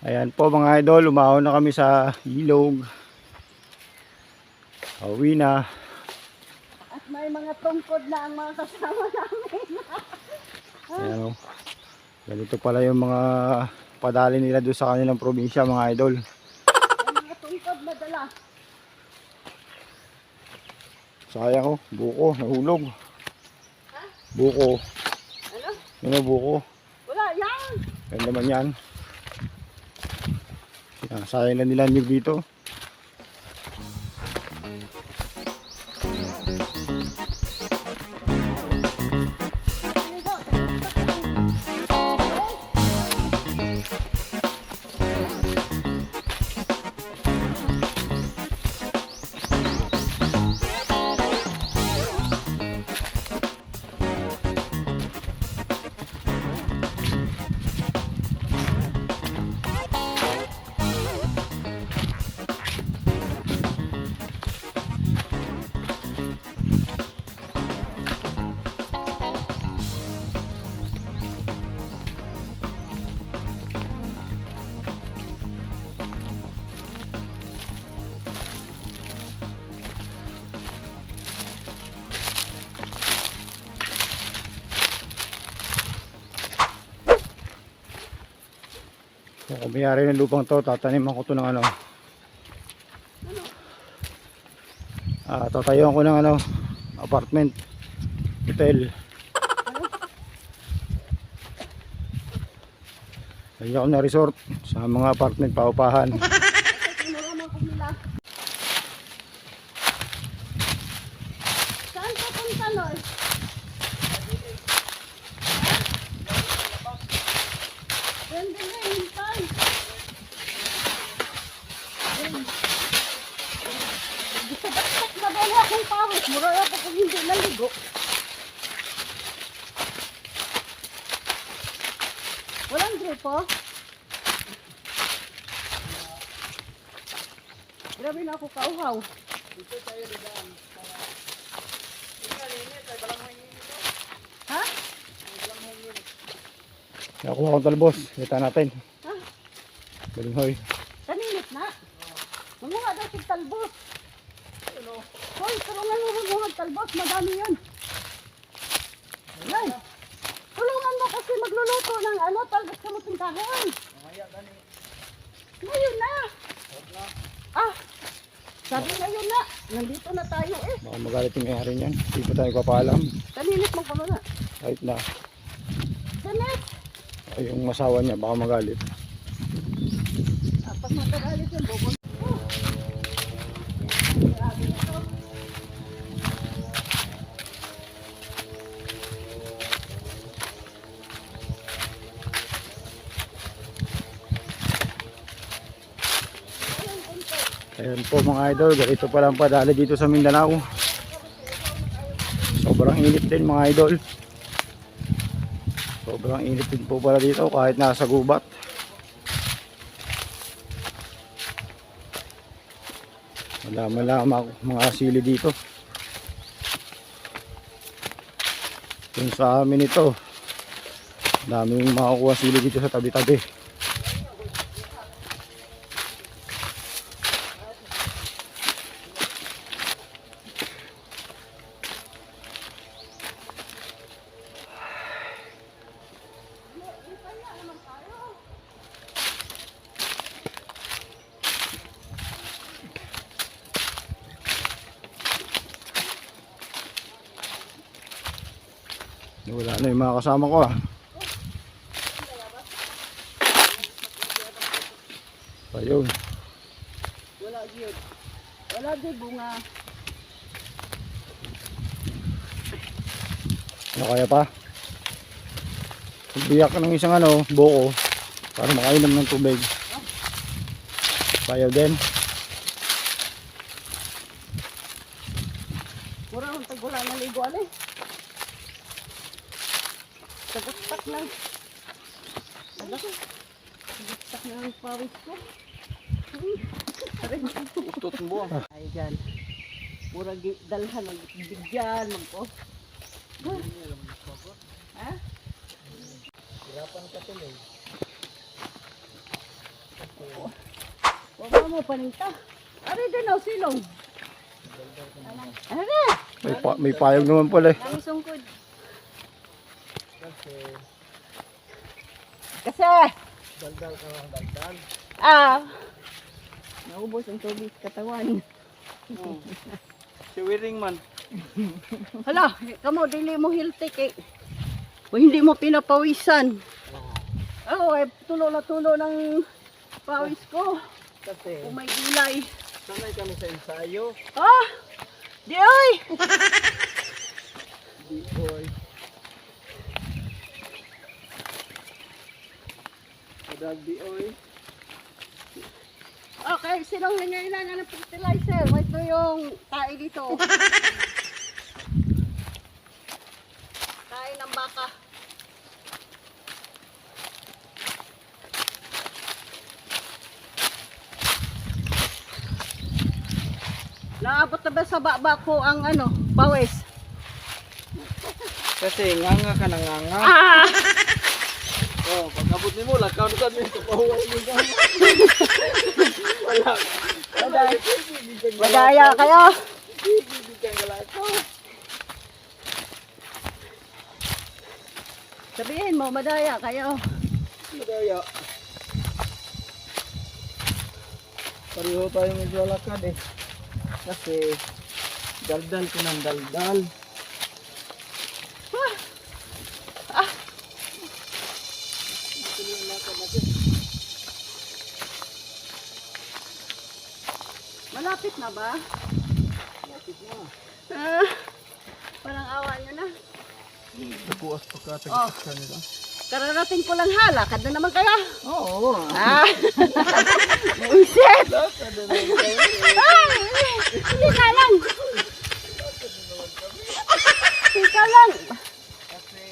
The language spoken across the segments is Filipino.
Ayan po mga idol, umahon na kami sa ilog. Pauwi na. At may mga tungkod na ang mga kasama namin. Ayan o. Ganito pala yung mga padali nila doon sa kanilang probinsya mga idol. May mga tungkod na dala. Sayang o, buko, nahulog. Buko. Ano? Yun o, buko. Wala, yan! Yan naman yan. Sayang na nila nyo dito. Kung mayari ng lupang to, tataniman ko to ng ano. Tatayuan ko ng ano, apartment, hotel. Lagyan ko na resort sa mga apartment, paupahan. Tinulaman ko nila. Saan ka punta, Loy? Ganda na, hintay. Bakit na ba na akong pawis? Mura ako kung hindi naligo. Walang gripo? Grabe na ako kauhaw. Ha? Nakuha akong talbos, kita natin. Ha? Balinghoy. Kaninit na. Manguha daw si talbos. Hoy, tulungan mo manguha talbos. Madami yan. Ay, tulungan mo kasi magluluto ng ano, talbos sa muting kahoy. Ngayon na. Ah, sabi ngayon na. Nandito na tayo eh. Baka magalit yung may-ari niyan. Hindi pa tayo papaalam. Kaninit mo pa na. Kahit na Kaninit. ay, yung masawa niya baka magalit. Pag matagalit yung bobo. Ayan po mga idol, ganito palang padali dito sa Mindanao. Sobrang init din mga idol. Sobrang init din po pala dito kahit nasa gubat. Malama mga sili dito. Kung sa amin ito, daming makukuha sili dito sa tabi-tabi. Wala na yung mga kasama ko Ayun. Wala yun. Wala di bunga. Ano kaya pa? Biyak ng isang ano, buko para makainom ng tubig. Bayaw din. Mura ang tagula na liguan eh. Tagastak lang. Tagastak na ang pawis ko. Utot mo. Ay dyan. Mura dalhan ang bigyan. Magpo. Ha? Hirapan ka tuloy. Huwag mo panita. Ari din o, silong. Ano na? May payong naman pala eh. Ang sungkod. Kasi. Daldal ka lang, daldal. Naubos ang tubig katawan. Si Wiring man. Hala, kamo dili mo hiltik eh. O hindi mo pinapawisan. Oo, tulo na tulo ng pawis ko. Kasi Kung may gulay. sanay kami sa ensayo. Di oy! Di boy. Adag di oy. Okay, sinong nangailangan ng fertilizer? Ito yung tae dito. Tae ng baka. Naabot na ba sa baba ko ang pawis? Kasi nganga ka na nganga. Oh, pag abot ni mo, lakaw na kami ito. Pahuwag mo ka. Wala. Madaya kayo. Bibigyan ka lakaw. Sabihin mo, madaya kayo. Madaya. Pareho tayo medyo lakad eh. Kasi daldal ko ng daldal. Malapit na ba? Lapit na. Parang awa nyo na. Nakuas pa ka, Oh. tagkak ka nila. Kararating ko lang halakad na naman kayo. Oo. Buisit! Lakad na naman tayo. Hindi ka lang. Hindi ka lang. Kasi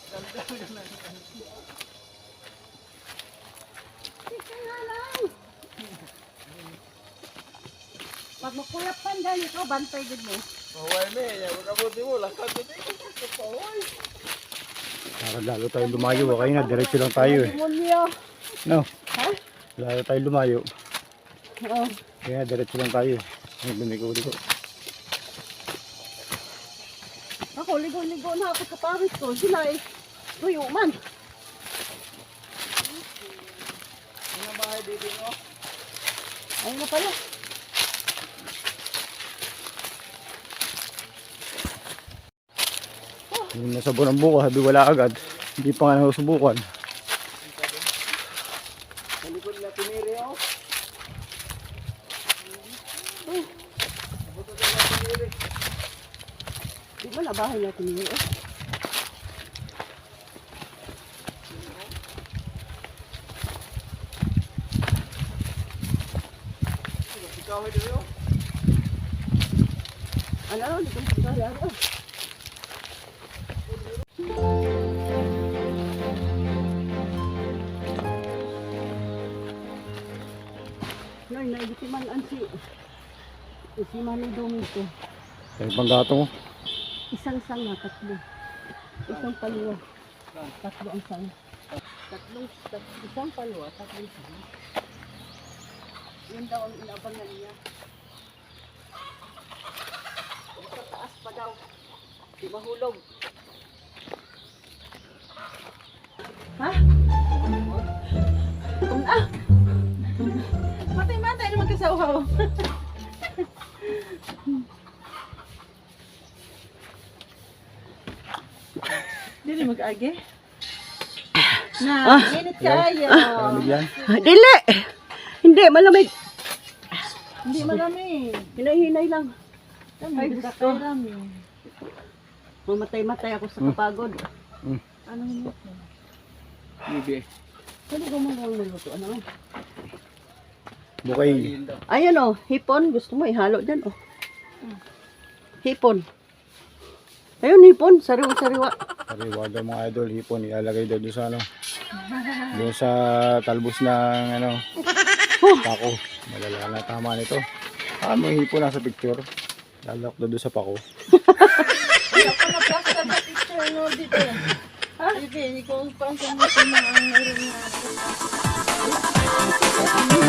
daldal ka na. Hindi ka lang. Pag makuyapan ganito, bantay din mo. Pahuway na eh. Pag abot ni mo, lakad na din. Pahuway. Lalo tayo lumayo, okay na, diretso lang tayo eh. Demonyo. No, Ha? lalo tayo lumayo. Oo. Kaya diretso lang tayo. Ligo-ligo. Ako, ligo-ligo na ako sa pawis ko. Sila eh, tuyo man. Ano bahay dito no? Ayun na pala. Yung nasabon ang buka, sabi wala agad. Hindi pa nga nasusubukan. Sa likod na tiniri oh. Abot na tayo na tiniri. Di ba na bahay natin yun eh? Ikaw ay dito oh. Ano, dito sa kaya ano? Nay, naibitiman ang si Manny Domingo. Kaya pang gato mo. Isang sanga, tatlo. Isang palwa. Tatlo ang sanga. Isang palwa, tatlong sanga. Yun daw ang inabangan niya. Sa taas pa daw. Di mahulog. Ha? Matay-matay naman ka sa uhaw. Dili mag-agi. Na, init kayo. Malamig yan. Dili! Hindi, malamig. Hindi malamig. Hinay-hinay lang. Ay, gusto. Mamatay-matay ako sa kapagod. Ano yun? Bibi. Pwede ko mong maluto. Ano? Bukay. Ayun o, hipon. Gusto mo ihalo dyan o. Hipon. Ayun, hipon. Sariwa-sariwa. Sariwa daw mga idol, hipon. Ilalagay daw doon sa ano. Doon sa talbos ng ano. Pako. Malala na tama nito. May hipon nasa picture. Lalak daw doon sa pako. Ako na-plaster sa picture nyo dito. Ha? Sige. hindi ko pa sa mga ang meron na.